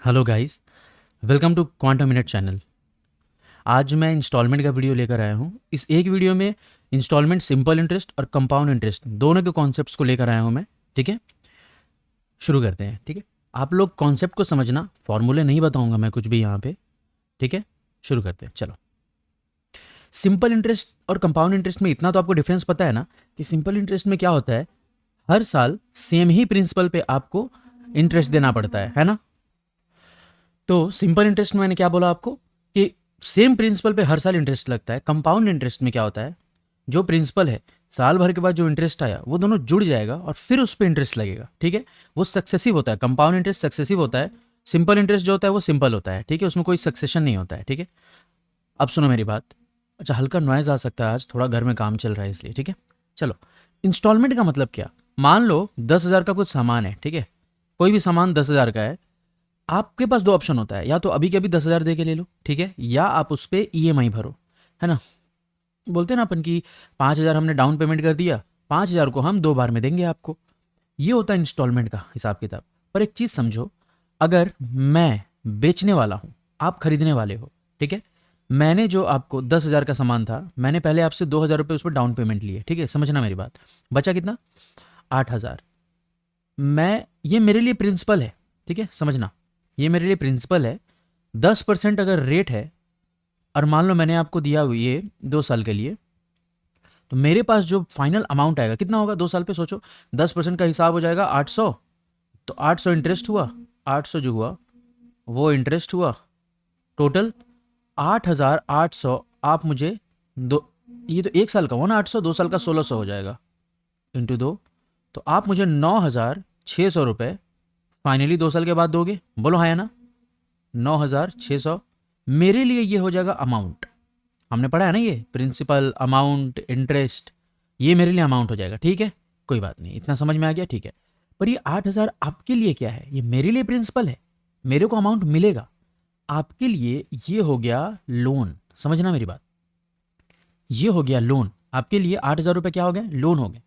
Hello guys, welcome to quantum minute channel. आज मैं instalment का वीडियो लेकर आया हूँ। इस एक वीडियो में इंस्टॉलमेंट, सिंपल इंटरेस्ट और कंपाउंड इंटरेस्ट दोनों के कॉन्सेप्ट्स को लेकर आया हूँ मैं। ठीक है, शुरू करते हैं। ठीक है, आप लोग कॉन्सेप्ट को समझना, फॉर्मूले नहीं बताऊंगा मैं कुछ भी यहाँ पे। ठीक है, शुरू करते हैं। चलो, सिंपल इंटरेस्ट और कंपाउंड इंटरेस्ट में इतना तो आपको डिफरेंस पता है ना कि सिंपल इंटरेस्ट में क्या होता है, हर साल सेम ही प्रिंसिपल पे आपको इंटरेस्ट देना पड़ता है ना। तो सिंपल इंटरेस्ट में मैंने क्या बोला आपको कि सेम प्रिंसिपल पे हर साल इंटरेस्ट लगता है। कंपाउंड इंटरेस्ट में क्या होता है, जो प्रिंसिपल है साल भर के बाद जो इंटरेस्ट आया वो दोनों जुड़ जाएगा और फिर उस पर इंटरेस्ट लगेगा। ठीक है, वो सक्सेसिव होता है। कंपाउंड इंटरेस्ट सक्सेसिव होता है, सिंपल इंटरेस्ट जो होता है वो सिंपल होता है। ठीक है, उसमें कोई सक्सेशन नहीं होता है। ठीक है, अब सुनो मेरी बात। अच्छा, हल्का नॉइज आ सकता है, आज थोड़ा घर में काम चल रहा है इसलिए। ठीक है, चलो, इंस्टॉलमेंट का मतलब क्या। मान लो 10,000 का कुछ सामान है। ठीक है, कोई भी सामान 10,000 का है। आपके पास दो ऑप्शन होता है, या तो अभी के अभी 10,000 दे के ले लो, ठीक है, या आप उस पर EMI भरो, है ना। बोलते हैं ना अपन की 5,000 हमने डाउन पेमेंट कर दिया, 5,000 को हम 2 बार में देंगे आपको। ये होता है इंस्टॉलमेंट का हिसाब किताब। पर एक चीज़ समझो, अगर मैं बेचने वाला हूँ, आप खरीदने वाले हो, ठीक है, मैंने जो आपको 10,000 का सामान था, मैंने पहले आपसे 2,000 रुपये उस पर डाउन पेमेंट लिए। ठीक है, समझना मेरी बात। बचा कितना, 8,000। मैं, ये मेरे लिए प्रिंसिपल है। ठीक है, समझना, ये मेरे लिए प्रिंसिपल है। 10% अगर रेट है और मान लो मैंने आपको दिया हुआ ये 2 साल के लिए, तो मेरे पास जो फाइनल अमाउंट आएगा कितना होगा 2 साल पे, सोचो। 10% का हिसाब हो जाएगा 800। तो 800 इंटरेस्ट हुआ, 800 जो हुआ वो इंटरेस्ट हुआ, टोटल 8,800। आप मुझे दो, ये तो 1 साल का हुआ ना 800, 2 साल का 1,600 हो जाएगा, इंटू 2। तो आप मुझे 9,600 रुपये फाइनली 2 साल के बाद दोगे। बोलो हाँ या ना। 9,600 मेरे लिए ये हो जाएगा अमाउंट। हमने पढ़ा है ना, ये प्रिंसिपल, अमाउंट, इंटरेस्ट, ये मेरे लिए अमाउंट हो जाएगा। ठीक है, कोई बात नहीं, इतना समझ में आ गया। ठीक है, पर ये 8,000 आपके लिए क्या है, ये मेरे लिए प्रिंसिपल है, मेरे को अमाउंट मिलेगा। आपके लिए ये हो गया लोन। समझना मेरी बात, ये हो गया लोन। आपके लिए 8,000 रुपये क्या हो गए, लोन हो गए।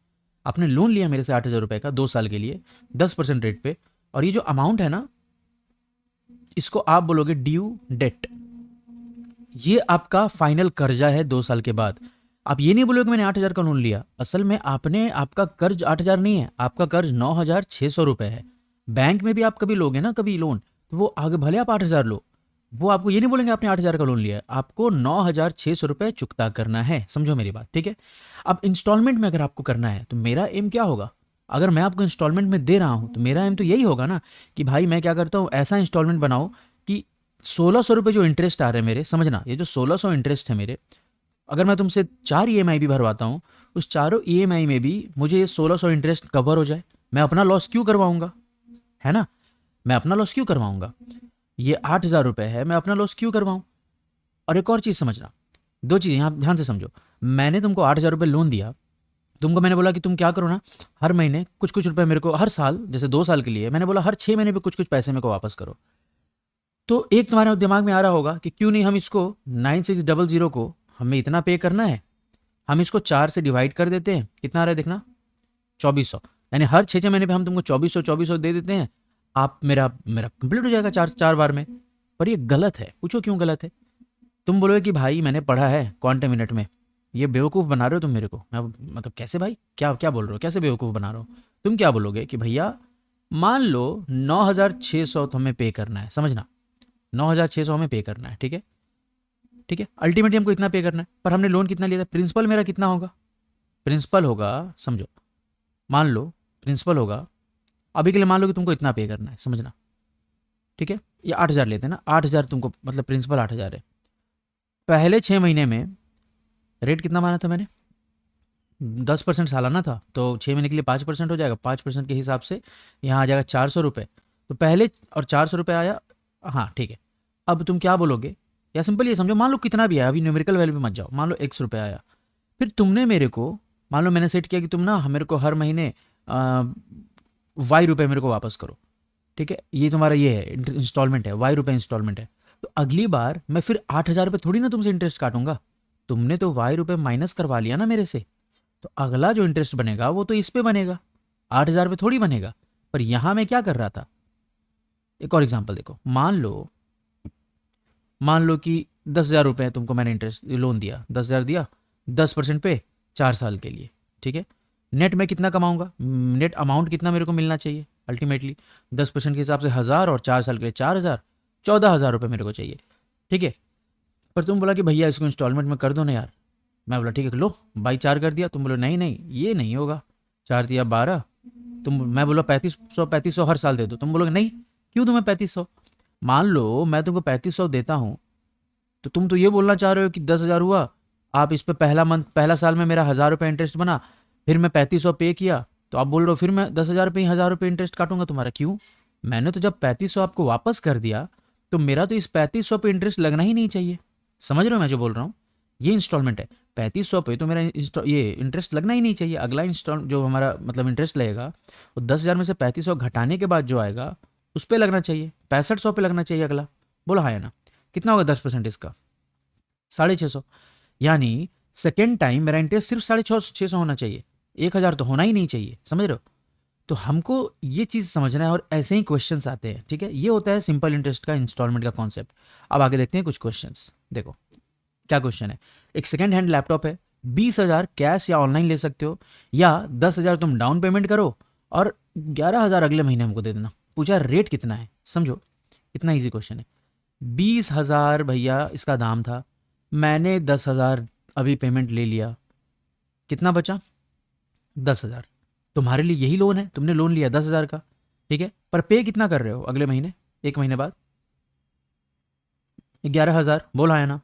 आपने लोन लिया मेरे से 8,000 रुपये का 2 साल के लिए 10% रेट पे, और ये जो अमाउंट है ना, इसको आप बोलोगे ड्यू डेट। ये आपका फाइनल कर्जा है 2 साल के बाद। आप ये नहीं बोलोगे मैंने 8,000 का लोन लिया, असल में आपने, आपका कर्ज 8,000 नहीं है, आपका कर्ज 9,600 रुपये है। बैंक में भी आप कभी लोगे ना कभी लोन, तो वो आगे भले आप 8,000 लो, वो आपको ये नहीं बोलेंगे आपने 8,000 का लोन लिया है, आपको 9,600 रुपये चुकता करना है। समझो मेरी बात, ठीक है। अब इंस्टॉलमेंट में अगर आपको करना है तो मेरा एम क्या होगा, अगर मैं आपको इंस्टॉलमेंट में दे रहा हूँ तो मेरा एम तो यही होगा ना कि भाई मैं क्या करता हूँ, ऐसा इंस्टॉलमेंट बनाओ कि 1,600 रुपये जो इंटरेस्ट आ रहे हैं मेरे, समझना, ये जो 1,600 इंटरेस्ट है मेरे, अगर मैं तुमसे 4 EMI भी भरवाता हूँ, उस चारों EMI में भी मुझे ये 1,600 इंटरेस्ट कवर हो जाए। मैं अपना लॉस क्यों करवाऊंगा, है ना, मैं अपना लॉस क्यों करवाऊंगा। ये 8,000 रुपये है, मैं अपना लॉस क्यों करवाऊं। और एक और चीज़ समझना, दो चीज़ें यहाँ ध्यान से समझो। मैंने तुमको 8,000 रुपये लोन दिया, तुमको मैंने बोला कि तुम क्या करो ना, हर महीने कुछ कुछ रुपए मेरे को, हर साल, जैसे 2 साल के लिए मैंने बोला हर 6 महीने पे कुछ कुछ पैसे मेरे को वापस करो। तो एक तुम्हारे दिमाग में आ रहा होगा कि क्यों नहीं हम इसको 9600 को हमें इतना पे करना है, हम इसको 4 से डिवाइड कर देते हैं। कितना आ रहा है देखना, 2,400, यानी हर 6 महीने पे हम तुमको 2,400 दे देते हैं। आप, मेरा मेरा कंप्लीट हो जाएगा 4 बार में। पर ये गलत है, पूछो क्यों गलत है। तुम बोलोगे कि भाई मैंने पढ़ा है क्वांटम मिनट में, ये बेवकूफ़ बना रहे हो तुम मेरे को। मैं मतलब कैसे भाई, क्या क्या बोल रहे हो, कैसे बेवकूफ़ बना रहे हो। तुम क्या बोलोगे कि भैया मान लो 9,600 तो हमें पे करना है, समझना, 9,600 हमें पे करना है। ठीक है, ठीक है, अल्टीमेटली हमको इतना पे करना है। पर हमने लोन कितना लिया था, प्रिंसिपल मेरा कितना होगा, प्रिंसिपल होगा, समझो, मान लो प्रिंसिपल होगा, अभी के लिए मान लो कि तुमको इतना पे करना है, समझना। ठीक है, ये 8,000 लेते हैं ना, 8,000 तुमको, मतलब प्रिंसिपल 8,000 है। पहले 6 महीने में रेट कितना माना था मैंने, 10% सालाना था, तो 6 महीने के लिए 5% हो जाएगा। 5% के हिसाब से यहाँ आ जाएगा 400 रुपये। तो पहले, और 400 रुपये आया, हाँ ठीक है। अब तुम क्या बोलोगे, या सिंपल ये समझो, मान लो कितना भी आया, अभी न्यूमेरिकल वैल्यू पे मत जाओ, मान लो 100 रुपये आया। फिर तुमने मेरे को, मान लो मैंने सेट किया कि तुम ना मेरे को हर महीने Y रुपये मेरे को वापस करो। ठीक है, ये तुम्हारा ये है इंस्टॉलमेंट है, Y रुपये इंस्टॉलमेंट है। तो अगली बार मैं फिर 8,000 रुपये थोड़ी ना तुमसे इंटरेस्ट काटूंगा, तुमने तो Y रुपये माइनस करवा लिया ना मेरे से। तो अगला जो इंटरेस्ट बनेगा वो तो इस पे बनेगा, 8,000 पे थोड़ी बनेगा। पर यहां मैं क्या कर रहा था, एक और एग्जांपल देखो, मान लो कि 10,000 रुपये तुमको मैंने इंटरेस्ट लोन दिया, 10,000 दिया, 10% पे 4 साल के लिए, ठीक है। नेट में कितना कमाऊंगा, नेट अमाउंट कितना मेरे को मिलना चाहिए अल्टीमेटली, 10% के हिसाब से 1,000 और 4 साल के लिए 4,000, 14,000 रुपये मेरे को चाहिए, ठीक है। पर तुम बोला कि भैया इसको इंस्टॉलमेंट में कर दो ना यार। मैं बोला ठीक है लो, बाई 4 कर दिया। तुम बोलो नहीं नहीं ये नहीं होगा, 4 दिया 12। मैं बोला 3500 हर साल दे दो। तुम बोलोगे नहीं, क्यों तुम्हें 3500? मान लो मैं तुमको 3500 देता हूँ, तो तुम तो ये बोलना चाह रहे हो कि 10,000 हुआ, आप इस पे पहला साल में मेरा 1,000 रुपये इंटरेस्ट बना, फिर मैं 3500 पे किया, तो आप बोल रहे हो फिर मैं 10,000 पे ही 1,000 रुपये इंटरेस्ट काटूंगा तुम्हारा। क्यों? मैंने तो जब 3500 आपको वापस कर दिया, तो मेरा तो इस 3500 पे इंटरेस्ट लगना ही नहीं चाहिए। समझ रहे हो मैं जो बोल रहा हूँ? ये इंस्टॉलमेंट है, 3500 पे तो मेरा ये इंटरेस्ट लगना ही नहीं चाहिए। अगला इंस्टॉल जो हमारा मतलब इंटरेस्ट लगेगा, वो 10,000 में से 3500 घटाने के बाद जो आएगा उस पर लगना चाहिए, 6500 पे लगना चाहिए अगला। बोला हाँ या ना? कितना होगा 10% इसका? 650। यानी सेकेंड टाइम मेरा इंटरेस्ट सिर्फ 650 होना चाहिए, 1,000 तो होना ही नहीं चाहिए। समझ रहे हो? तो हमको ये चीज़ समझना है, और ऐसे ही क्वेश्चंस आते हैं, ठीक है। ये होता है सिंपल इंटरेस्ट का, इंस्टॉलमेंट का कॉन्सेप्ट। अब आगे देखते हैं कुछ क्वेश्चंस। देखो क्या क्वेश्चन है। एक सेकेंड हैंड लैपटॉप है, 20,000 कैश या ऑनलाइन ले सकते हो, या 10,000 तुम डाउन पेमेंट करो और 11,000 अगले महीने हमको दे देना। पूछा रेट कितना है, समझो कितना इजी क्वेश्चन है। 20,000 भैया इसका दाम था, मैंने 10,000 अभी पेमेंट ले लिया, कितना बचा? 10,000। तुम्हारे लिए यही लोन है, तुमने लोन लिया 10,000 का, ठीक है। पर पे कितना कर रहे हो अगले महीने, एक महीने बाद? 11,000। बोला है ना?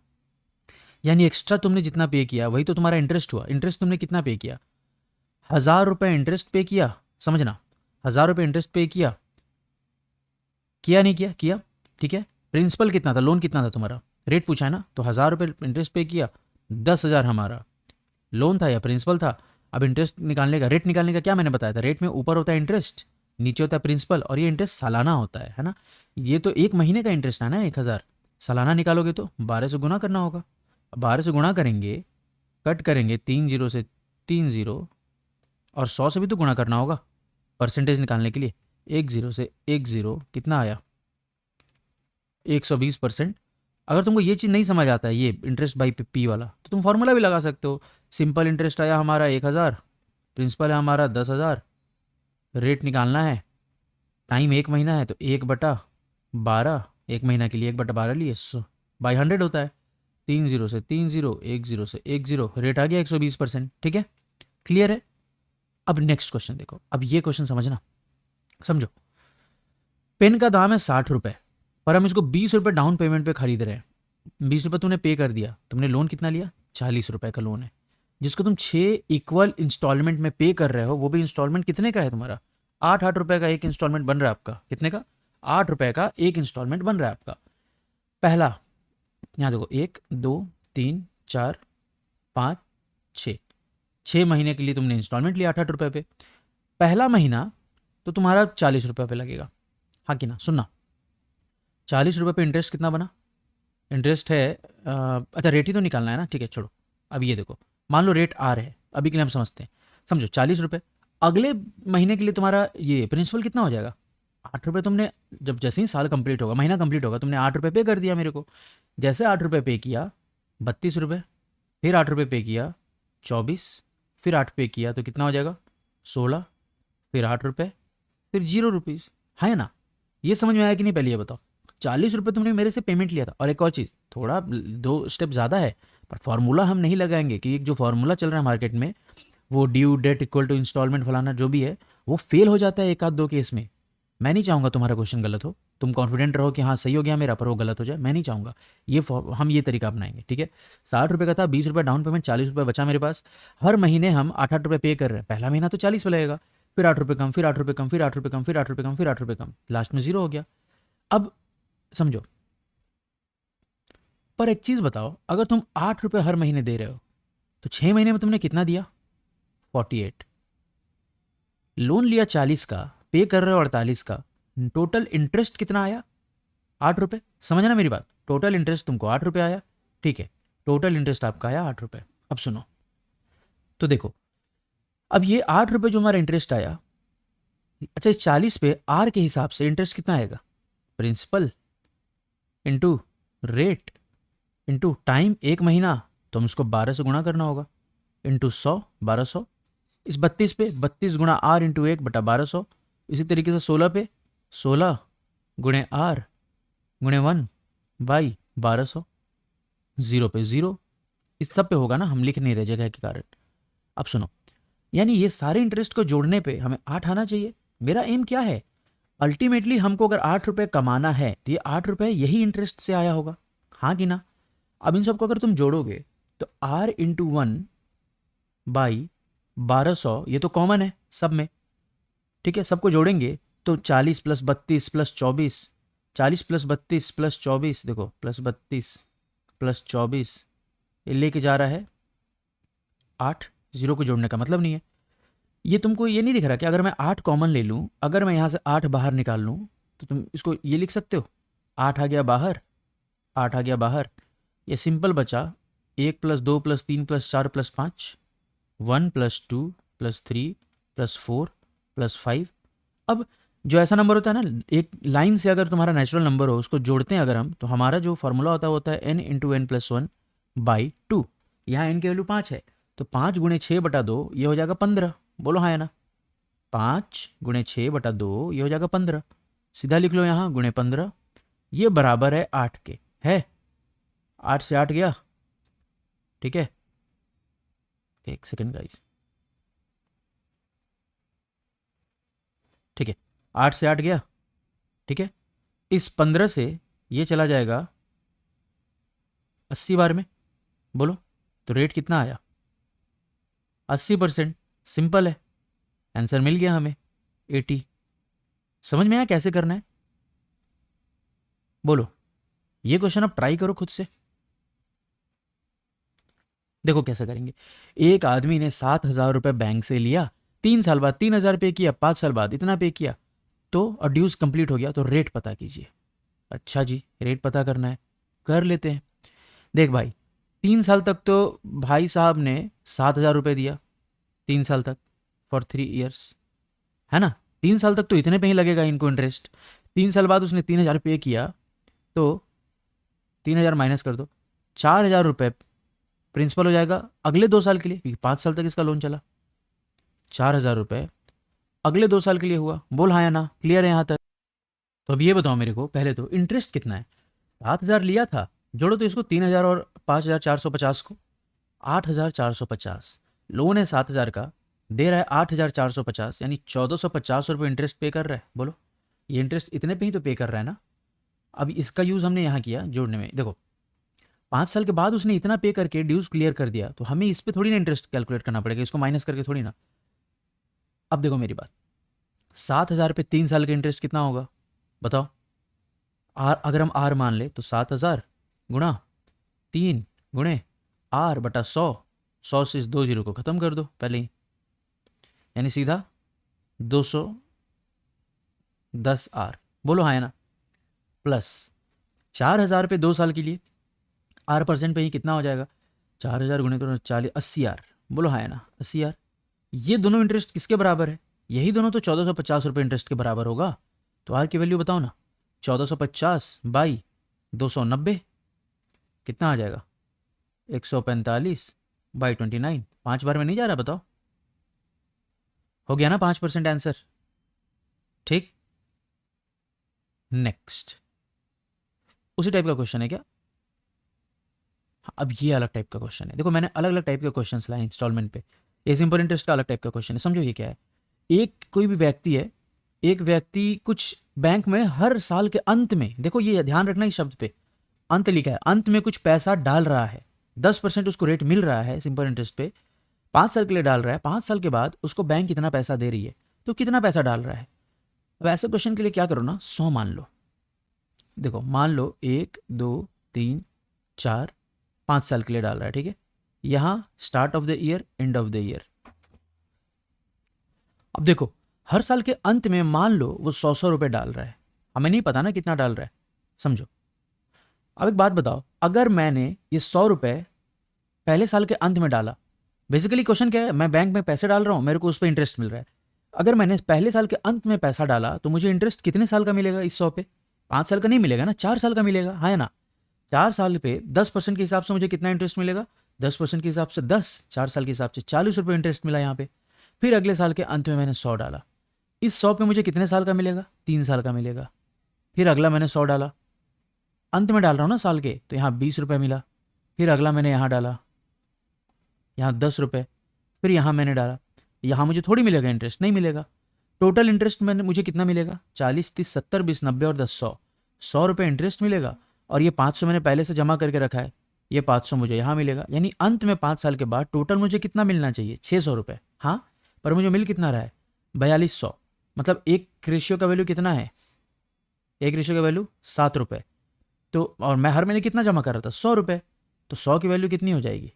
यानी एक्स्ट्रा तुमने जितना पे किया वही तो तुम्हारा इंटरेस्ट हुआ। इंटरेस्ट तुमने कितना पे किया? 1,000 रुपये इंटरेस्ट पे किया, समझना। 1,000 रुपये इंटरेस्ट पे किया, किया नहीं किया? किया, ठीक है। प्रिंसिपल कितना था, लोन कितना था तुम्हारा? रेट पूछा है ना, तो 1,000 रुपये इंटरेस्ट पे किया, 10,000 हमारा लोन था या प्रिंसिपल था। अब इंटरेस्ट निकालने का, रेट निकालने का क्या मैंने बताया था, रेट में ऊपर होता है इंटरेस्ट, नीचे होता है प्रिंसिपल, और ये इंटरेस्ट सालाना होता है ना। ये तो एक महीने का इंटरेस्ट है ना 1,000, सालाना निकालोगे तो 12 से गुना करना होगा। 12 से गुणा करेंगे, कट करेंगे 3 जीरो से 3 जीरो, और 100 से भी तो गुणा करना होगा परसेंटेज निकालने के लिए। 1 जीरो से 1 जीरो कितना आया? 120%। अगर तुमको ये चीज़ नहीं समझ आता है, ये इंटरेस्ट बाई पी वाला, तो तुम फॉर्मूला भी लगा सकते हो। सिंपल इंटरेस्ट आया हमारा 1,000, प्रिंसिपल है हमारा 10,000, रेट निकालना है, टाइम 1 महीना है तो 1/12, 1 महीना के लिए 1/12 लिए, बाई 100 होता है। 3 जीरो से 3 जीरो, 1 जीरो से 1 जीरो, रेट आ गया 120%। ठीक है, क्लियर है? अब नेक्स्ट क्वेश्चन देखो, अब ये क्वेश्चन समझना, समझो। पेन का दाम है 60 रुपये, पर हम इसको 20 रुपये डाउन पेमेंट पे खरीद रहे हैं। 20 रुपये तुमने पे कर दिया, तुमने लोन कितना लिया? 40 रुपये का लोन है, जिसको तुम 6 इक्वल इंस्टॉलमेंट में पे कर रहे हो। वो भी इंस्टॉलमेंट कितने का है तुम्हारा? 8-8 रुपये का एक इंस्टॉलमेंट बन रहा है आपका। कितने का? 8 रुपये का एक इंस्टॉलमेंट बन रहा है आपका। पहला, यहाँ देखो, 1 2 3 4 5 6, 6 महीने के लिए तुमने इंस्टॉलमेंट लिया 8-8 रुपये पे। पहला महीना तो तुम्हारा 40 रुपये पे लगेगा, हाँ कि ना? सुनना, 40 रुपये पे इंटरेस्ट कितना बना? इंटरेस्ट है अच्छा रेट ही तो निकालना है ना, ठीक है छोड़ो। अब ये देखो, मान लो रेट आर है, अभी के लिए हम समझते हैं। समझो 40 रुपये, अगले महीने के लिए तुम्हारा ये प्रिंसिपल कितना हो जाएगा? 8 रुपये। तुमने जब जैसे ही साल कंप्लीट होगा, महीना कंप्लीट होगा, तुमने 8 रुपये पे कर दिया मेरे को। जैसे 8 रुपये पे किया, 32 रुपये, फिर 8 रुपये पे किया 24, फिर 8 पे किया तो कितना हो जाएगा? 16, फिर 8 रुपये, फिर 0 रुपीज़। है ना? ये समझ में आया कि नहीं? पहले ये बताओ। 40 रुपये तुमने मेरे से पेमेंट लिया था। और एक और चीज़, थोड़ा 2 स्टेप ज़्यादा है, पर फॉर्मूला हम नहीं लगाएंगे कि एक जो फॉर्मूला चल रहा है मार्केट में, वो due date equal to instalment फलाना जो भी है, वो फेल हो जाता है एक आध दो केस में। मैं नहीं चाहूँगा तुम्हारा क्वेश्चन गलत हो, तुम कॉन्फिडेंट रहो कि हाँ सही हो गया मेरा, पर वो गलत हो जाए, मैं नहीं चाहूँगा। हम ये तरीका अपनाएंगे, ठीक है। 60 रुपये का था, 20 रुपये डाउन पेमेंट, 40 रुपये बचा मेरे पास। हर महीने हम 8-8 रुपये पे कर रहे हैं। पहला महीना तो 40 पे लगेगा, फिर 8 रुपये कम, फिर 8 रुपये कम, फिर 8 रुपये कम, फिर 8 रुपये कम, फिर 8 रुपये कम, लास्ट में 0 हो गया। अब समझो, पर एक चीज़ बताओ, अगर तुम 8 रुपये हर महीने दे रहे हो, तो 6 महीने में तुमने कितना दिया? 48। लोन लिया 40 का, पे कर रहे हो 48 का, टोटल इंटरेस्ट कितना आया? 8 रुपये। समझना मेरी बात, टोटल इंटरेस्ट तुमको 8 रुपये आया, ठीक है। टोटल इंटरेस्ट आपका आया 8 रुपये। अब सुनो, तो देखो, अब ये 8 रुपये जो हमारा इंटरेस्ट आया, अच्छा इस 40 पे आर के हिसाब से इंटरेस्ट कितना आएगा? Principal into rate into time, 1 महीना, तो हम उसको 12 से गुणा करना होगा, इंटू 100, 1200। इस 32 पे 32 गुणा आर इंटू 1/1200। इसी तरीके से 16 पे 16 गुणे आर गुणे 1/1200। 0 पे 0, इस सब पे होगा ना, हम लिख नहीं रहे जगह के कारण। अब सुनो, यानी ये सारे इंटरेस्ट को जोड़ने पे हमें 8 आना चाहिए। मेरा एम क्या है, अल्टीमेटली हमको अगर 8 रुपये कमाना है तो ये 8 रुपये यही इंटरेस्ट से आया होगा, हाँ कि ना। अब इन सबको अगर तुम जोड़ोगे तो r इंटू 1/1200, ये तो कॉमन है सब में, ठीक है। सबको जोड़ेंगे तो 40 + 32 + 24, 40 + 32 + 24, देखो +32 + 24, ये लेके जा रहा है 8। जीरो को जोड़ने का मतलब नहीं है। ये तुमको ये नहीं दिख रहा कि अगर मैं 8 कॉमन ले लूँ, अगर मैं यहाँ से 8 बाहर निकाल लूँ तो तुम इसको ये लिख सकते हो, 8 आ गया बाहर, 8 आ गया बाहर, ये सिंपल बचा 1 + 2 + 3 + 4 + 5, 1 + 2 + 3 + 4 + 5। अब जो ऐसा नंबर होता है ना, एक लाइन से अगर तुम्हारा नेचुरल नंबर हो, उसको जोड़ते हैं अगर हम, तो हमारा जो फॉर्मूला होता है n × n + 1/2। यहाँ n की वैल्यू 5 है, तो 5 × 6/2 ये हो जाएगा 15। बोलो हाँ या ना। 5 × 6/2 ये हो जाएगा 15। सीधा लिख लो यहाँ गुणे 15, ये बराबर है 8 के, है 8 से 8 गया, ठीक है। एक सेकेंड गाइस, ठीक है, 8 से 8 गया, ठीक है। इस 15 से ये चला जाएगा 80 बार में, बोलो तो रेट कितना आया, 80%। सिंपल है, आंसर मिल गया हमें 80। समझ में आया कैसे करना है, बोलो। ये क्वेश्चन आप ट्राई करो खुद से, देखो कैसे करेंगे। एक आदमी ने 7,000 रुपये बैंक से लिया, 3 साल बाद 3,000 पे किया, 5 साल बाद इतना पे किया, तो और ड्यूज कंप्लीट हो गया, तो रेट पता कीजिए। अच्छा जी, रेट पता करना है, कर लेते हैं। देख भाई, 3 साल तक तो भाई साहब ने 7,000 रुपये दिया, 3 साल तक, फॉर 3 ईयर्स, है ना। 3 साल तक तो इतने पे ही लगेगा इनको इंटरेस्ट। 3 साल बाद उसने 3,000 पे किया, तो 3,000 माइनस कर दो, 4,000 रुपये प्रिंसिपल हो जाएगा अगले 2 साल के लिए, क्योंकि 5 साल तक इसका लोन चला। 4,000 रुपये अगले 2 साल के लिए हुआ। बोल हाँ या ना, क्लियर है यहाँ तक। तो अब ये बताओ मेरे को, पहले तो इंटरेस्ट कितना है। 7,000 लिया था, जोड़ो तो इसको 3,000 और 5,450 को, 8,450। लोन है 7,000 का, दे रहा है 8,450, यानी 1,450 रुपये इंटरेस्ट पे कर रहा है। बोलो, ये इंटरेस्ट इतने पे ही तो पे कर रहा है ना। अब इसका यूज़ हमने यहाँ किया जोड़ने में। देखो 5 साल के बाद उसने इतना पे करके ड्यूज क्लियर कर दिया, तो हमें इस पर थोड़ी ना इंटरेस्ट कैलकुलेट करना पड़ेगा, इसको माइनस करके थोड़ी ना। अब देखो मेरी बात, 7,000 पे 3 साल का इंटरेस्ट कितना होगा बताओ। अगर हम आर मान ले तो 7,000 गुणा 3 गुणे r/100, 100 से इस 2 जीरो को ख़त्म कर दो पहले ही, यानी सीधा 210r। बोलो हाँ है ना। प्लस 4,000 पे 2 साल के लिए, r% पे ही कितना हो जाएगा, 4,000 गुणे तो 40, 80r। बोलो हाँ है ना, 80r। ये दोनों इंटरेस्ट किसके बराबर है, यही दोनों तो 1,450 रुपये इंटरेस्ट के बराबर होगा। तो आर की वैल्यू बताओ ना, 1,450/290 कितना आ जाएगा, 145/29। 5 बार में नहीं जा रहा, बताओ। हो गया ना 5% आंसर, ठीक। नेक्स्ट उसी टाइप का क्वेश्चन है क्या। अब ये अलग टाइप का क्वेश्चन है। देखो मैंने अलग अलग टाइप के क्वेश्चन लाए इंस्टॉलमेंट पे। ये सिंपल इंटरेस्ट का अलग टाइप का क्वेश्चन है, समझो ये क्या है। एक कोई भी व्यक्ति है, एक व्यक्ति कुछ बैंक में हर साल के अंत में, देखो ये ध्यान रखना इस शब्द पे, अंत लिखा है, अंत में कुछ पैसा डाल रहा है, 10% उसको रेट मिल रहा है सिंपल इंटरेस्ट पे, 5 साल के लिए डाल रहा है। 5 साल के बाद उसको बैंक कितना पैसा दे रही है, तो कितना पैसा डाल रहा है। अब ऐसे क्वेश्चन के लिए क्या करो ना, 100 मान लो। देखो मान लो 1 2 3 4 5 साल के लिए डाल रहा है, ठीक है। यहाँ start of the year, end of the year. अब देखो हर साल के अंत में मान लो वो 100 रुपये डाल रहा है, हमें नहीं पता ना कितना डाल रहा है, समझो। अब एक बात बताओ, अगर मैंने ये 100 रुपये पहले साल के अंत में डाला, बेसिकली क्वेश्चन क्या है, मैं बैंक में पैसे डाल रहा हूँ, मेरे को उस पर इंटरेस्ट मिल रहा है। अगर मैंने पहले साल के अंत में पैसा डाला तो मुझे इंटरेस्ट कितने साल का मिलेगा इस 100 पे, 5 साल का नहीं मिलेगा ना, 4 साल का मिलेगा, है ना। 4 साल पे 10% के हिसाब से मुझे कितना इंटरेस्ट मिलेगा, 10% के हिसाब से 10, 4 साल के हिसाब से 40 रुपये इंटरेस्ट मिला यहाँ पे। फिर अगले साल के अंत में मैंने 100 डाला, इस 100 पे मुझे कितने साल का मिलेगा, 3 साल का मिलेगा। फिर अगला मैंने 100 डाला, अंत में डाल रहा हूँ ना साल के, तो यहाँ 20 रुपये मिला। फिर अगला मैंने यहाँ डाला, यहाँ 10 रुपये। फिर यहाँ मैंने डाला, यहाँ मुझे थोड़ी मिलेगा इंटरेस्ट, नहीं मिलेगा। टोटल इंटरेस्ट मैंने मुझे कितना मिलेगा, 40, 30, 70, 20, 90 और 10, 100 रुपये इंटरेस्ट मिलेगा। और ये 500 मैंने पहले से जमा करके रखा है, ये 500 मुझे यहाँ मिलेगा। यानी अंत में 5 साल के बाद टोटल मुझे कितना मिलना चाहिए, 600 रुपये। हाँ, पर मुझे मिल कितना रहा है, 4200। मतलब एक रेशियो का वैल्यू कितना है, एक रेशियो का वैल्यू 7 रुपये। तो और मैं हर महीने कितना जमा कर रहा था, 100 रुपये। तो 100 की वैल्यू कितनी हो जाएगी,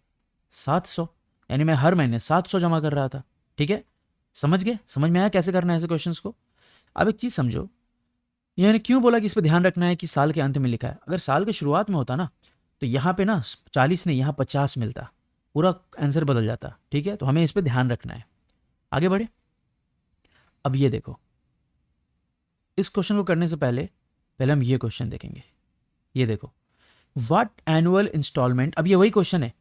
700। यानी मैं हर महीने 700 जमा कर रहा था। ठीक है, समझ गए, समझ में आया कैसे करना है ऐसे क्वेश्चंस को। अब एक चीज़ समझो, यानी क्यों बोला कि इस पर ध्यान रखना है कि साल के अंत में लिखा है। अगर साल के शुरुआत में होता ना, तो यहाँ पे ना 40 नहीं, यहाँ 50 मिलता, पूरा आंसर बदल जाता। ठीक है, तो हमें इस पर ध्यान रखना है। आगे बढ़े। अब ये देखो, इस क्वेश्चन को करने से पहले पहले हम ये क्वेश्चन देखेंगे। ये देखो, व्हाट एनुअल इंस्टॉलमेंट। अब ये वही क्वेश्चन है,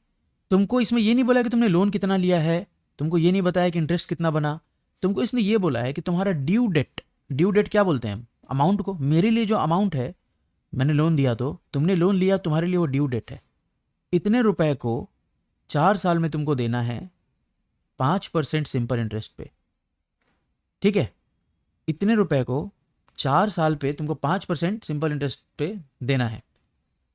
तुमको इसमें ये नहीं बोला कि तुमने लोन कितना लिया है, तुमको ये नहीं बताया कि इंटरेस्ट कितना बना, तुमको इसने ये बोला है कि तुम्हारा ड्यू डेट, ड्यू डेट क्या बोलते हैं हम, अमाउंट को। मेरे लिए जो अमाउंट है, मैंने लोन दिया, तो तुमने लोन लिया, तुम्हारे लिए वो ड्यू डेट है। इतने रुपए को 4 साल में तुमको देना है 5% सिंपल इंटरेस्ट पे। ठीक है, इतने रुपए को 4 साल पे तुमको 5% सिंपल इंटरेस्ट पे देना है।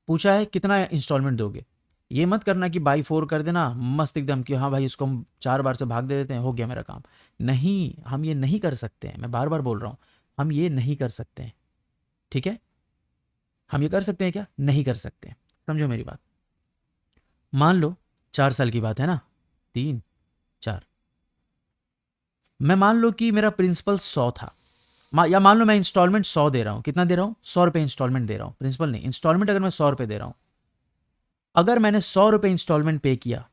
पूछा है कितना इंस्टॉलमेंट दोगे। ये मत करना कि बाई 4 कर देना मस्त एकदम कि हाँ भाई इसको हम 4 बार से भाग दे देते हैं, हो गया मेरा काम। नहीं, हम ये नहीं कर सकते हैं। मैं बार बार बोल रहा हूँ, हम ये नहीं कर सकते हैं। ठीक है, हम ये कर सकते हैं क्या, नहीं कर सकते हैं। समझो मेरी बात। मान लो 4 साल की बात है ना, 3, 4। मैं मान लो कि मेरा प्रिंसिपल 100 था, या मान लो मैं इंस्टॉलमेंट 100 दे रहा हूँ। कितना दे रहा हूँ, 100 रुपये इंस्टॉलमेंट दे रहा हूँ, प्रिंसिपल नहीं, इंस्टॉलमेंट अगर मैं 100 रुपये दे रहा हूँ। अगर मैंने 100 रुपये इंस्टॉलमेंट पे किया,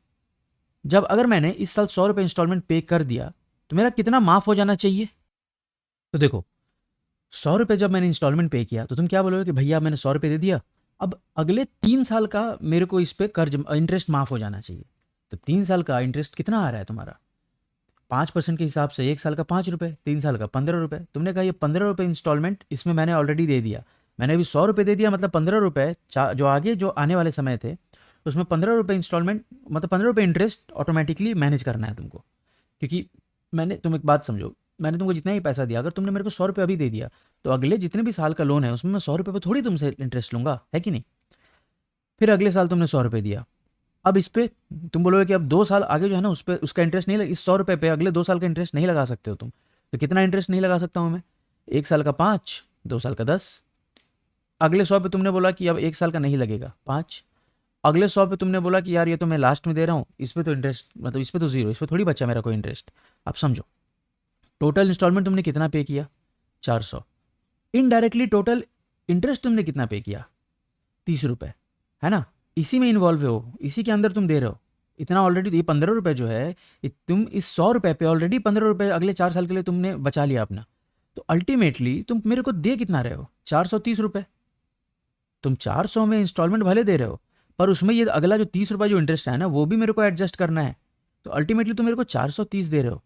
जब अगर मैंने इस साल 100 रुपये इंस्टॉलमेंट पे कर दिया, तो मेरा कितना माफ हो जाना चाहिए। तो देखो, 100 रुपये जब मैंने इंस्टॉलमेंट पे किया, तो तुम क्या बोलोगे कि भैया मैंने 100 रुपये दे दिया, अब अगले 3 साल का मेरे को इस पे कर्ज इंटरेस्ट माफ हो जाना चाहिए। तो 3 साल का इंटरेस्ट कितना आ रहा है तुम्हारा, 5% के हिसाब से 1 साल का 5 रुपये, 3 साल का 15 रुपये। तुमने कहा ये 15 रुपये इंस्टॉलमेंट इसमें मैंने ऑलरेडी दे दिया, मैंने अभी 100 रुपये दे दिया, मतलब 15 रुपये जो आगे जो आने वाले समय थे उसमें 15 रुपये इंस्टॉलमेंट, मतलब 15 रुपये इंटरेस्ट ऑटोमेटिकली मैनेज करना है तुमको। क्योंकि मैंने, तुम एक बात समझो, मैंने तुमको जितना ही पैसा दिया, अगर तुमने मेरे को 100 रुपये अभी दे दिया, तो अगले जितने भी साल का लोन है उसमें मैं 100 रुपये पर थोड़ी तुमसे इंटरेस्ट लूंगा, है कि नहीं। फिर अगले साल तुमने 100 रुपये दिया, अब इस पे तुम बोलोगे कि अब 2 साल आगे जो है ना उस पर उसका इंटरेस्ट नहीं इस 100 रुपये पे अगले 2 साल का इंटरेस्ट नहीं लगा सकते हो तुम। तो कितना इंटरेस्ट नहीं लगा सकता हूँ मैं, 1 साल का 5, 2 साल का 10। अगले 100 पे तुमने बोला कि अब 1 साल का नहीं लगेगा, 5। अगले 100 पे तुमने बोला कि यार ये तो मैं लास्ट में दे रहा हूँ, इस पर तो इंटरेस्ट, मतलब इस पर तो जीरो, इस पर थोड़ी बचा मेरा कोई इंटरेस्ट। अब समझो, टोटल इंस्टॉलमेंट तुमने कितना पे किया, 400। इनडायरेक्टली टोटल इंटरेस्ट तुमने कितना पे किया, 30 रुपये, है ना। इसी में इन्वॉल्व हो, इसी के अंदर तुम दे रहे हो इतना ऑलरेडी। ये 15 रुपये जो है, तुम इस 100 रुपये पे ऑलरेडी 15 रुपये अगले 4 साल के लिए तुमने बचा लिया अपना। तो अल्टीमेटली तुम मेरे को दे कितना रहे हो, 430 रुपये। तुम 400 में इंस्टॉलमेंट भले दे रहे हो, पर उसमें ये अगला जो 30 रुपये जो इंटरेस्ट है ना, वो भी मेरे को एडजस्ट करना है। तो अल्टीमेटली तुम मेरे को 430 दे रहे हो,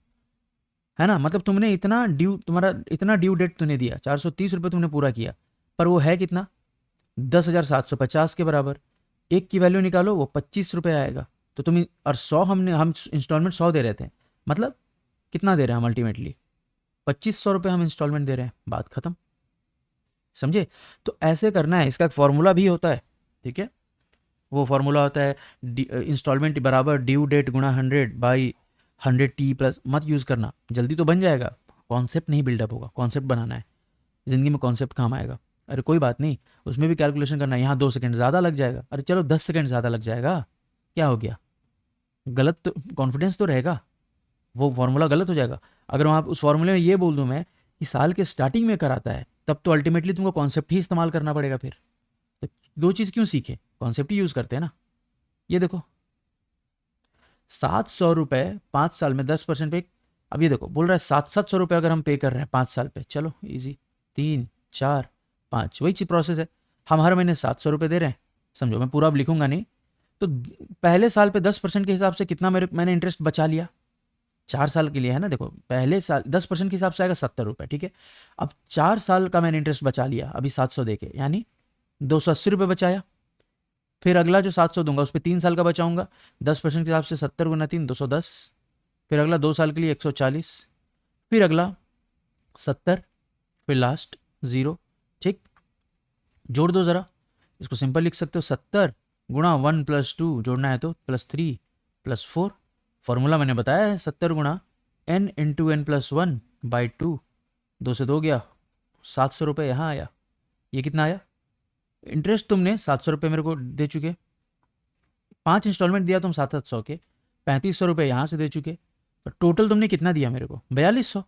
है ना। मतलब तुमने इतना ड्यू, तुम्हारा इतना ड्यू डेट तुमने दिया, 430 रुपये तुमने पूरा किया, पर वो है कितना, 10,750 के बराबर। एक की वैल्यू निकालो, वो 25 रुपये आएगा। तो तुम और 100 हम इंस्टॉलमेंट 100 दे रहे थे, मतलब कितना दे रहे हैं हम अल्टीमेटली, 2500 रुपये हम इंस्टॉलमेंट दे रहे हैं, बात खत्म। समझे। तो ऐसे करना है, इसका एक फॉर्मूला भी होता है। ठीक है, वो फॉर्मूला होता है इंस्टॉलमेंट बराबर ड्यू डेट गुणा 100/100T प्लस। मत यूज़ करना, जल्दी तो बन जाएगा, कॉन्सेप्ट नहीं बिल्डअप होगा। कॉन्सेप्ट बनाना है, ज़िंदगी में कॉन्सेप्ट काम आएगा। अरे कोई बात नहीं, उसमें भी कैलकुलेशन करना है। यहाँ 2 सेकंड ज़्यादा लग जाएगा, अरे चलो 10 सेकंड ज़्यादा लग जाएगा, क्या हो गया, गलत तो कॉन्फिडेंस तो रहेगा, वो फॉर्मूला गलत हो जाएगा। अगर वहाँ उस फॉर्मूले में ये बोल दूँ मैं कि साल के स्टार्टिंग में कराता है, तब तो अल्टीमेटली तुमको कॉन्सेप्ट ही इस्तेमाल करना पड़ेगा। फिर तो 2 चीज़ क्यों सीखे, कॉन्सेप्ट ही यूज़ करते हैं ना। ये देखो, 700 रुपये 5 साल में 10% पे। अब ये देखो, बोल रहा है 700 रुपये अगर हम पे कर रहे हैं 5 साल पे, चलो इजी, 3, 4, 5, वही चीज प्रोसेस है। हम हर महीने 700 रुपये दे रहे हैं, समझो, मैं पूरा अब लिखूंगा नहीं। तो पहले साल पे 10% के हिसाब से कितना मैंने इंटरेस्ट बचा लिया, 4 साल के लिए है ना। देखो पहले साल 10% के हिसाब से आएगा 70 रुपये, ठीक है। अब 4 साल का मैंने इंटरेस्ट बचा लिया अभी 700 दे के, यानी 280 रुपये बचाया। फिर अगला जो 700 दूंगा उस पर 3 साल का बचाऊंगा, 10% के हिसाब से 70 गुना 3 210। फिर अगला 2 साल के लिए 140, फिर अगला 70, फिर लास्ट 0, ठीक। जोड़ दो ज़रा, इसको सिंपल लिख सकते हो, 70 गुणा 1 + 2 जोड़ना है तो +3 + 4। फॉर्मूला मैंने बताया है, 70 गुणा n इंटू n + 1/2, 2 से 2 गया, 700 रुपये यहाँ आया। ये कितना आया इंटरेस्ट? तुमने 700 रुपये मेरे को दे चुके, 5 इंस्टॉलमेंट दिया तुम 700 के, 3500 रुपये यहाँ से दे चुके, तो टोटल तुमने कितना दिया मेरे को? 4200,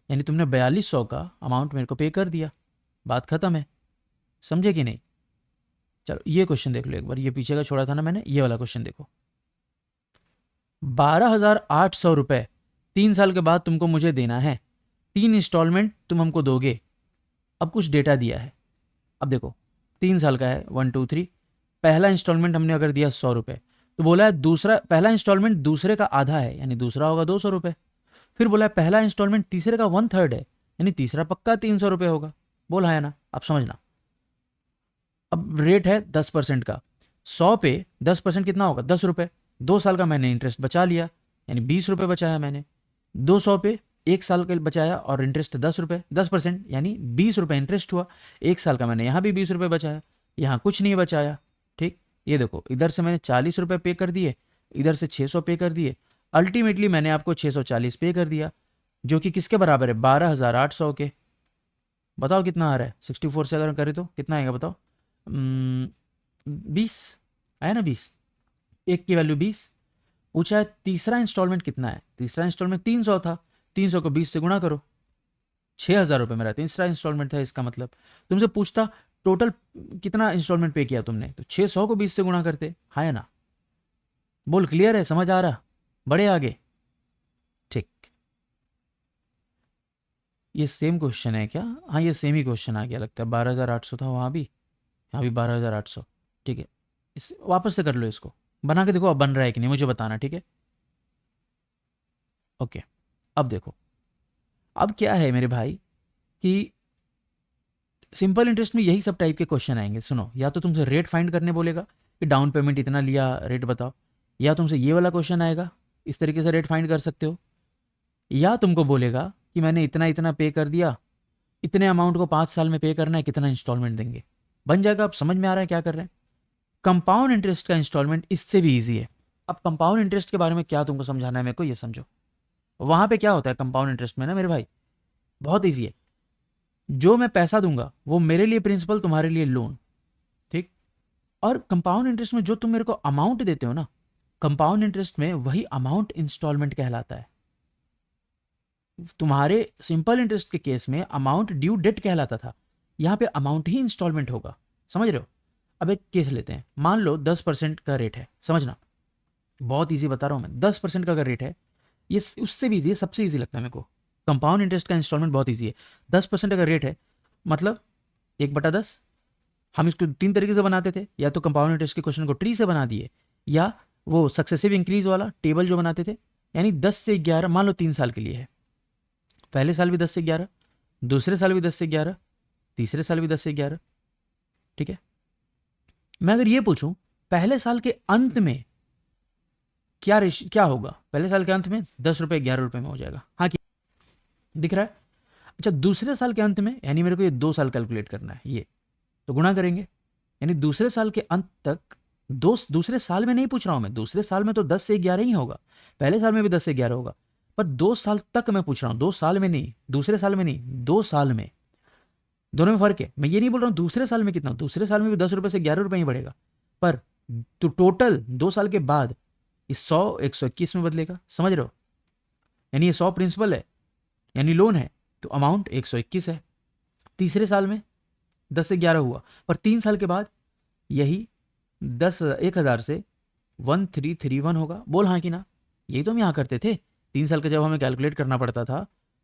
यानी तुमने 4200 का अमाउंट मेरे को पे कर दिया। बात खत्म है, समझे कि नहीं? चलो ये क्वेश्चन देख लो एक बार, ये पीछे का छोड़ा था ना मैंने, ये वाला क्वेश्चन देखो। 12,800 रुपये 3 साल के बाद तुमको मुझे देना है, 3 इंस्टॉलमेंट तुम हमको दोगे। अब कुछ डेटा दिया है, अब देखो 3 साल का है, 1 2 3। पहला इंस्टॉलमेंट हमने अगर दिया 100 रुपये, तो बोला है दूसरा, पहला इंस्टॉलमेंट दूसरे का आधा है, यानी दूसरा होगा 200 रुपये। फिर बोला है पहला इंस्टॉलमेंट तीसरे का 1/3 है, यानी तीसरा पक्का 300 रुपये होगा। बोला है ना, अब समझना। अब रेट है 10% का, 100 पे 10% कितना होगा? 10 रुपये। 2 साल का मैंने इंटरेस्ट बचा लिया, यानी 20 रुपये बचाया मैंने। 200 पे 1 साल का बचाया और इंटरेस्ट 10 रुपये, 10% यानी 20 रुपये इंटरेस्ट हुआ। 1 साल का मैंने यहाँ भी 20 रुपये बचाया, यहाँ कुछ नहीं बचाया, ठीक। ये देखो इधर से मैंने 40 रुपये पे कर दिए, इधर से 600 पे कर दिए, अल्टीमेटली मैंने आपको 640 पे कर दिया, जो कि किसके बराबर है? 12,800 के। बताओ कितना आ रहा है? 64 से अगर करें तो कितना आएगा बताओ? 20 आया ना, 20, एक की वैल्यू 20। पूछा है तीसरा इंस्टॉलमेंट कितना है? तीसरा इंस्टॉलमेंट 300 था, 300 को 20 से गुणा करो, 6,000 रुपये मेरा तीसरा इंस्टॉलमेंट था। इसका मतलब तुमसे पूछता टोटल कितना इंस्टॉलमेंट पे किया तुमने, तो 600 को 20 से गुणा करते, हाँ या ना? बोल, क्लियर है? समझ आ रहा? बड़े आगे, ठीक। ये सेम क्वेश्चन है क्या? हाँ ये सेम ही क्वेश्चन आ गया लगता है। 12,800 था वहाँ भी, यहाँ भी 12,800, ठीक है। इस वापस से कर लो, इसको बना के देखो अब बन रहा है कि नहीं, मुझे बताना, ठीक है। ओके, अब देखो, अब क्या है मेरे भाई कि सिंपल इंटरेस्ट में यही सब टाइप के क्वेश्चन आएंगे। सुनो, या तो तुमसे रेट फाइंड करने बोलेगा कि डाउन पेमेंट इतना लिया, रेट बताओ, या तुमसे ये वाला क्वेश्चन आएगा, इस तरीके से रेट फाइंड कर सकते हो, या तुमको बोलेगा कि मैंने इतना इतना पे कर दिया, इतने अमाउंट को 5 साल में पे करना है, कितना इंस्टॉलमेंट देंगे, बन जाएगा। अब समझ में आ रहा है क्या कर रहे हैं? कंपाउंड इंटरेस्ट का इंस्टॉलमेंट इससे भी ईजी है। अब कंपाउंड इंटरेस्ट के बारे में क्या तुमको समझाना है मेरे को, ये समझो। वहां पे क्या होता है कंपाउंड इंटरेस्ट में ना मेरे भाई, बहुत ईजी है। जो मैं पैसा दूंगा वो मेरे लिए प्रिंसिपल, तुम्हारे लिए लोन, ठीक। और कंपाउंड इंटरेस्ट में जो तुम मेरे को अमाउंट देते हो ना, कंपाउंड इंटरेस्ट में वही अमाउंट इंस्टॉलमेंट कहलाता है। तुम्हारे सिंपल इंटरेस्ट के केस में अमाउंट ड्यू डेट कहलाता था, यहां पे अमाउंट ही इंस्टॉलमेंट होगा, समझ रहे हो? अब एक केस लेते हैं, मान लो 10% का रेट है, समझना बहुत ईजी बता रहा हूं मैं। 10% का अगर रेट है, ये उससे भी ईजी है, सबसे ईजी लगता है मेरे को। कंपाउंड इंटरेस्ट का इंस्टॉलमेंट बहुत ईजी है। 10% अगर रेट है, मतलब 1/10। हम इसको 3 तरीके से बनाते थे, या तो कंपाउंड इंटरेस्ट के क्वेश्चन को ट्री से बना दिए, या वो सक्सेसिव इंक्रीज वाला टेबल जो बनाते थे, यानी 10 से 11, मान लो 3 साल के लिए है, पहले साल भी 10 से 11, दूसरे साल भी 10 से 11, तीसरे साल भी 10 से 11, ठीक है। मैं अगर ये पूछूं पहले साल के अंत में क्या होगा? पहले साल के अंत में 10 रुपये 11 रुपये में हो जाएगा, हाँ कि दिख रहा है? अच्छा, दूसरे साल के अंत में, यानी मेरे को ये 2 साल कैलकुलेट करना है, ये तो गुणा करेंगे, यानी दूसरे साल के अंत तक, दूसरे साल में नहीं पूछ रहा हूं मैं, दूसरे साल में तो 10 से 11 ही होगा, पहले साल में भी 10 से 11 होगा, पर 2 साल तक मैं पूछ रहा हूं, 2 साल में नहीं, दूसरे साल में नहीं, 2 साल में। दोनों में फर्क है। मैं ये नहीं बोल रहा हूं दूसरे साल में कितना, दूसरे साल में भी 10 रुपये से 11 रुपये ही बढ़ेगा, पर तो टोटल 2 साल के बाद इस 100 121 में बदलेगा, समझ रहे हो? यानी ये 100 प्रिंसिपल है, यानी लोन है, तो अमाउंट 121 है। तीसरे साल में 10 से 11 हुआ, पर 3 साल के बाद यही 10,000 से 1331 होगा। बोल हाँ कि ना? यही तो हम यहाँ करते थे। 3 साल का जब हमें कैलकुलेट करना पड़ता था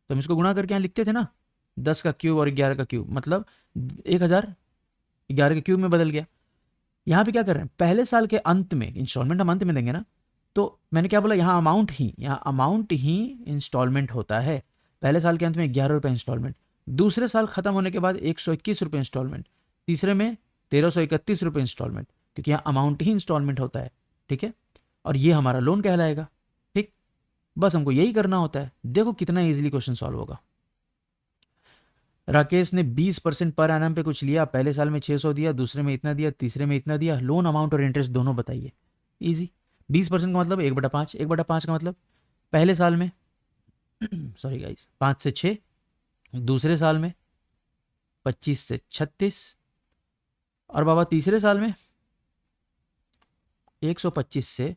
तो हम इसको गुणा करके यहाँ लिखते थे ना, 10 का क्यूब और 11 का क्यूब, मतलब 1000 11 के क्यूब में बदल गया। यहाँ पे क्या कर रहे हैं, पहले साल के अंत में, इंस्टॉलमेंट हम अंत में देंगे ना, तो मैंने क्या बोला, यहाँ अमाउंट ही इंस्टॉलमेंट होता है। पहले साल के अंत में 11 रुपये इंस्टॉलमेंट, दूसरे साल खत्म होने के बाद 121 रुपये इंस्टॉलमेंट, तीसरे में 1331 रुपये इंस्टॉलमेंट, क्योंकि यहाँ अमाउंट ही इंस्टॉलमेंट होता है। ठीक है, और ये हमारा लोन कहलाएगा। ठीक, बस हमको यही करना होता है। देखो कितना इजीली क्वेश्चन सॉल्व होगा। राकेश ने 20% पर एनम पे कुछ लिया, पहले साल में 600 दिया, दूसरे में इतना दिया, तीसरे में इतना दिया, लोन अमाउंट और इंटरेस्ट दोनों बताइए। इजी। 20% का मतलब 1/5, 1/5 का मतलब पहले साल में सॉरी गाइस 5 से 6, दूसरे साल में 25 से 36, और बाबा तीसरे साल में 125 से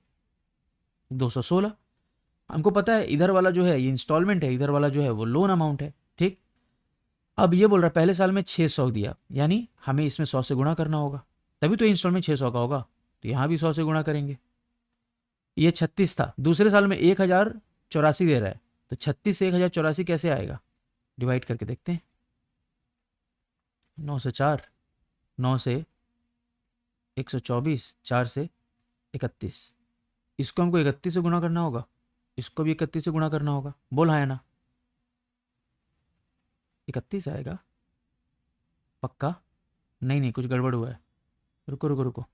216। हमको पता है इधर वाला जो है ये इंस्टॉलमेंट है, इधर वाला जो है वो लोन अमाउंट है। ठीक, अब ये बोल रहा है पहले साल में 600 दिया, यानी हमें इसमें 100 से गुणा करना होगा, तभी तो इंस्टॉलमेंट 600 का होगा। तो यहाँ भी 100 से गुणा करेंगे। ये 36 था, दूसरे साल में 1084 दे रहा है, तो 36 से 1084 कैसे आएगा, डिवाइड करके देखते हैं। 9 से 4, 9 से 124, 4 से 31, इसको हमको 31 से गुणा करना होगा, इसको भी 31 से गुणा करना होगा। बोल हाँ या ना, 31 आएगा पक्का? नहीं नहीं, कुछ गड़बड़ हुआ है। रुको रुको रुको,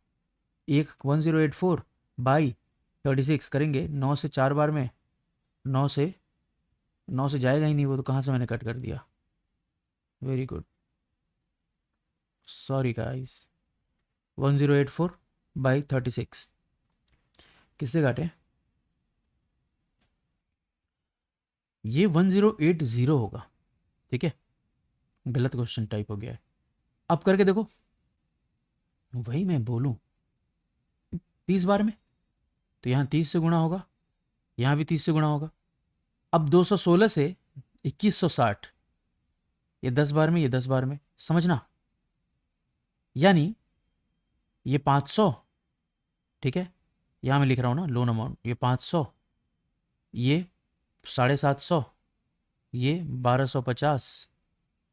1084 बाई 36 करेंगे, 9 से 4 बार में, 9 से जाएगा ही नहीं वो, तो कहाँ से मैंने कट कर दिया। Very good, sorry guys. 1084 by 36 किससे काटे, ये 1080 होगा। ठीक है, गलत क्वेश्चन टाइप हो गया है। अब करके देखो, वही मैं बोलूं 30 बार में, तो यहाँ 30 से गुणा होगा, यहाँ भी 30 से गुणा होगा। अब 216 से 2160, ये 10 बार में, ये 10 बार में, समझना। यानी ये 500, ठीक है, यहाँ मैं लिख रहा हूँ ना लोन अमाउंट, ये 500, ये 750, ये 1250,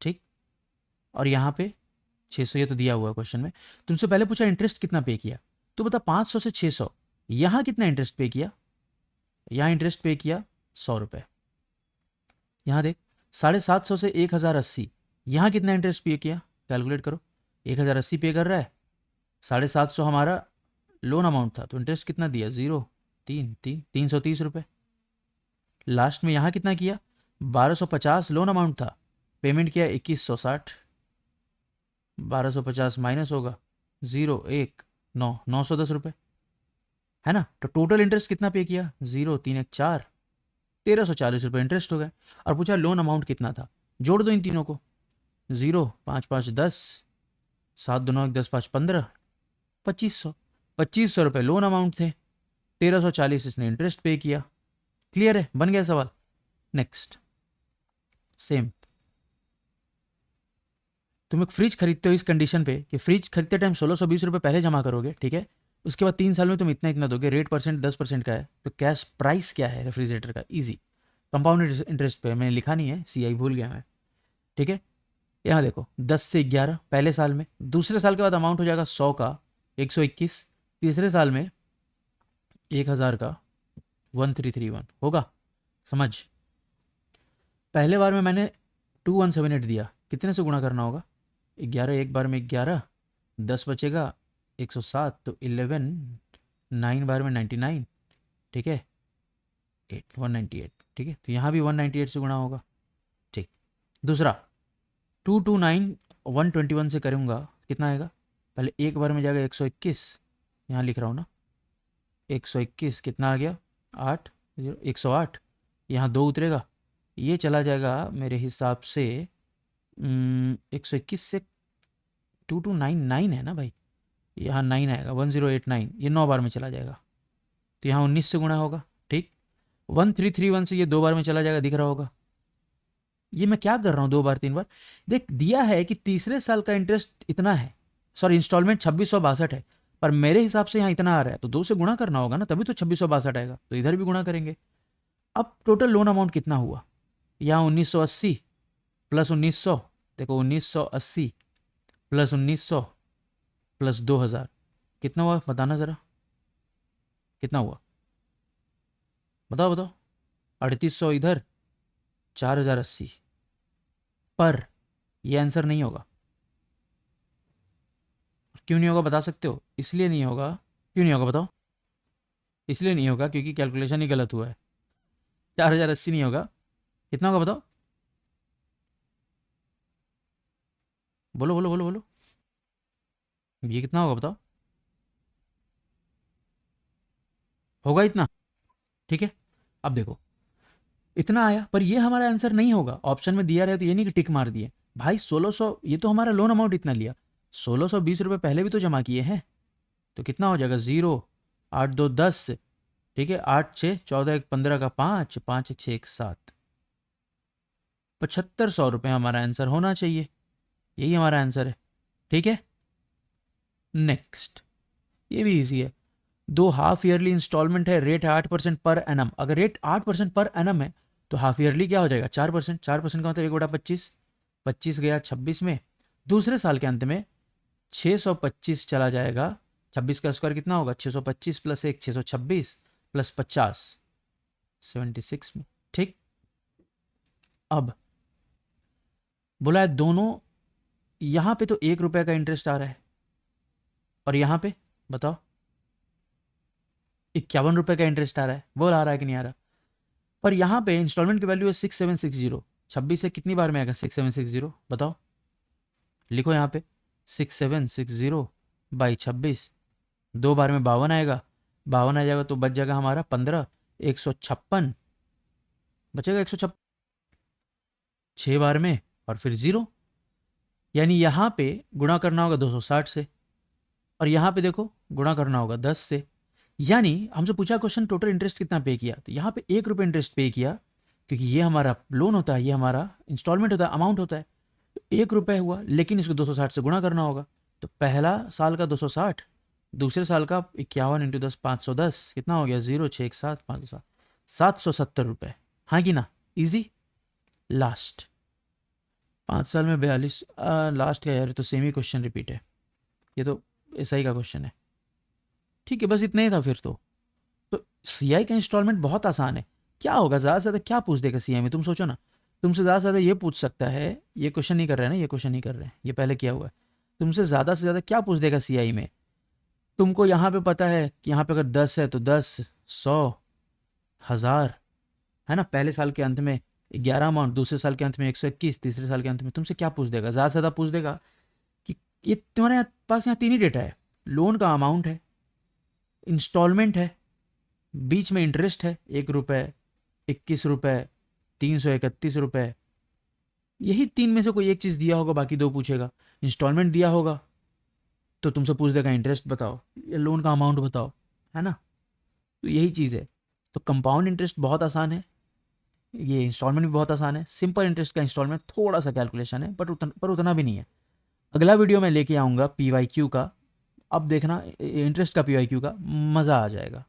ठीक, और यहाँ पे 600, ये तो दिया हुआ है क्वेश्चन में। तुमसे पहले पूछा इंटरेस्ट कितना पे किया, तो बता 500 से 600, यहाँ कितना इंटरेस्ट पे किया, यहाँ इंटरेस्ट पे किया 100 रुपये। यहाँ देख 750 से 1080, यहाँ कितना इंटरेस्ट पे किया, कैलकुलेट करो। 1080 पे कर रहा है, 750 हमारा लोन अमाउंट था, तो इंटरेस्ट कितना दिया, 0, 330 रुपये। लास्ट में यहाँ कितना किया, 1250 लोन अमाउंट था, पेमेंट किया 2160, 1250 माइनस होगा 0, 1, 9, 910 रुपये, है ना। तो टोटल इंटरेस्ट कितना पे किया, 0, 3, 1, 4, 1340 रुपये इंटरेस्ट हो गए। और पूछा लोन अमाउंट कितना था, जोड़ दो इन तीनों को, 0, 5, 5, 10, 7, 2, 9, 10, 5, 15, 2500 रुपये लोन अमाउंट थे, 1340 इसने इंटरेस्ट पे किया। क्लियर है, बन गया सवाल। नेक्स्ट, सेम, तुम एक फ्रिज खरीदते हो इस कंडीशन पे कि फ्रिज खरीदते टाइम 1620 रुपये पहले जमा करोगे, ठीक है, उसके बाद 3 साल में तुम इतना इतना दोगे, रेट परसेंट 10% का है, तो कैश प्राइस क्या है रेफ्रिजरेटर का, इजी, कंपाउंड इंटरेस्ट पे, मैंने लिखा नहीं है, CI भूल गया मैं। ठीक है, यहाँ देखो 10 से 11 पहले साल में, दूसरे साल के बाद अमाउंट हो जाएगा 100 का 121, तीसरे साल में 1000 का 1331 होगा। समझ, पहले बार में मैंने 2178 दिया, कितने से गुणा करना होगा, 11, एक बार में 11, 10 बचेगा 107, तो 11, 9 बार में 99, ठीक है, 198, ठीक है, तो यहाँ भी 198 से गुणा होगा। ठीक, दूसरा 229 121 से करूँगा, कितना आएगा, पहले एक बार में जाएगा 121, यहाँ लिख रहा हूँ ना 121, कितना आ गया 8, 108, यहाँ 2 उतरेगा, ये चला जाएगा मेरे हिसाब से 121 से 2299 है ना भाई, यहाँ 9 आएगा 1089, ये 9 बार में चला जाएगा, तो यहाँ 19 से गुणा होगा। ठीक, 1331 से ये 2 बार में चला जाएगा, दिख रहा होगा। ये मैं क्या कर रहा हूँ, 2 बार 3 बार, देख दिया है कि तीसरे साल का इंटरेस्ट इतना है, सॉरी इंस्टॉलमेंट 2662 है, पर मेरे हिसाब से यहाँ इतना आ रहा है, तो 2 से गुणा करना होगा ना, तभी तो 2662 आएगा, तो इधर भी गुणा करेंगे। अब टोटल लोन अमाउंट कितना हुआ, यहाँ 1980, प्लस 1900, देखो 1980 प्लस 1900 प्लस 2000 कितना हुआ बताना ज़रा, कितना हुआ बताओ बताओ। 3800 इधर, 4080, पर ये आंसर नहीं होगा। क्यों नहीं होगा बता सकते हो? इसलिए नहीं होगा, क्यों नहीं होगा बताओ? इसलिए नहीं होगा क्योंकि कैलकुलेशन ही गलत हुआ है। 4080 नहीं होगा, कितना होगा बताओ? बोलो बोलो बोलो बोलो, ये कितना होगा बताओ? होगा इतना, ठीक है। अब देखो इतना आया, पर ये हमारा आंसर नहीं होगा। ऑप्शन में दिया रहे तो ये नहीं कि टिक मार दिए भाई। 1600 ये तो हमारा लोन अमाउंट इतना लिया, 1620 रुपये पहले भी तो जमा किए हैं, तो कितना हो जाएगा? 0, 8 2 10, ठीक है, 8 6 14, 1 15 का 5, 5 6 1 7, 7500 रुपये हमारा आंसर होना चाहिए। यही हमारा आंसर है, ठीक है। नेक्स्ट, ये भी इजी है। दो हाफ ईयरली इंस्टॉलमेंट है, रेट है 8% पर एनम। अगर रेट 8% पर एनम है तो हाफ ईयरली क्या हो जाएगा? 4%। 4% का मतलब 1/25, 25 गया 26 में, दूसरे साल के अंत में 625 चला जाएगा। 26 का स्क्वायर कितना होगा? 625 प्लस 1, 626 प्लस 50, 76 में, ठीक। अब बोला है दोनों, यहां पे तो 1 रुपए का इंटरेस्ट आ रहा है, और यहां पे बताओ 51 रुपए का इंटरेस्ट आ रहा है। वो आ रहा है कि नहीं आ रहा? पर यहाँ पे इंस्टॉलमेंट की वैल्यू है 6760। 26 से कितनी बार में आएगा 6760 बताओ? लिखो यहाँ पे 6760 बाई 26, 2 बार में 52 आएगा। 52 आ जाएगा तो बच जाएगा हमारा 15, 156 बचेगा, 156 6 बार में, और फिर 0। यानी यहाँ पे गुणा करना होगा 260 से, और यहाँ पे देखो गुणा करना होगा 10 से। यानी हमसे पूछा क्वेश्चन टोटल इंटरेस्ट कितना पे किया, तो यहाँ पे 1 रुपये इंटरेस्ट पे किया, क्योंकि ये हमारा लोन होता है, ये हमारा इंस्टॉलमेंट होता है, अमाउंट होता है। तो 1 रुपये हुआ, लेकिन इसको 260 से गुणा करना होगा। तो पहला साल का 260, दूसरे साल का 51 इंटू 10 510, कितना हो गया? 0 6 1 7 5 7, 770 रुपये। हाँ कि ना? इजी। लास्ट 5 साल में 42, लास्ट का यार तो सेम ही क्वेश्चन रिपीट है, ये तो एसआई का क्वेश्चन है, ठीक है। बस इतना ही था फिर तो सीआई का इंस्टॉलमेंट बहुत आसान है। क्या होगा ज़्यादा से ज़्यादा, क्या पूछ देगा सीआई में? तुम सोचो ना, तुमसे ज़्यादा से ज़्यादा ये पूछ सकता है, ये क्वेश्चन नहीं कर रहे हैं ना, ये क्वेश्चन नहीं कर रहे हैं, ये पहले किया हुआ है। तुमसे ज़्यादा से ज़्यादा क्या पूछ देगा सीआई में? तुमको यहाँ पे पता है कि यहाँ पे अगर 10 है तो 10, 100, 1000, है ना। पहले साल के अंत में 11 अमाउंट, दूसरे साल के अंत में 121, तीसरे साल के अंत में तुमसे क्या पूछ देगा? ज़्यादा से ज़्यादा पूछ देगा कि ये तुम्हारे पास यहाँ 3 ही डेटा है, लोन का अमाउंट है, इंस्टॉलमेंट है, बीच में इंटरेस्ट है 1 रुपये, 21 रुपये, 331 रुपये। यही 3 में से कोई एक चीज़ दिया होगा, बाकी 2 पूछेगा। इंस्टॉलमेंट दिया होगा तो तुमसे पूछ देगा इंटरेस्ट बताओ या लोन का अमाउंट बताओ, है ना। तो यही चीज़ है। तो कंपाउंड इंटरेस्ट बहुत आसान है, ये इंस्टॉलमेंट भी बहुत आसान है। सिंपल इंटरेस्ट का इंस्टॉलमेंट थोड़ा सा कैलकुलेशन है, पर उतना भी नहीं है। अगला वीडियो मैं लेके आऊँगा PYQ का। अब देखना इंटरेस्ट का PYQ का, मज़ा आ जाएगा।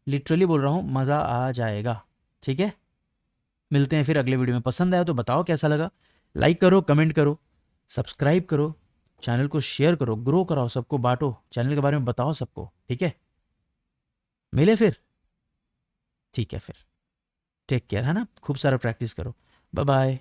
लिटरली बोल रहा हूँ, मज़ा आ जाएगा, ठीक है। मिलते हैं फिर अगले वीडियो में। पसंद आया तो बताओ कैसा लगा, लाइक करो, कमेंट करो, सब्सक्राइब करो, चैनल को शेयर करो, ग्रो कराओ, सबको बांटो, चैनल के बारे में बताओ सबको, ठीक है। मिले फिर, ठीक है फिर, टेक केयर, है ना। खूब सारा प्रैक्टिस करो। Bye bye.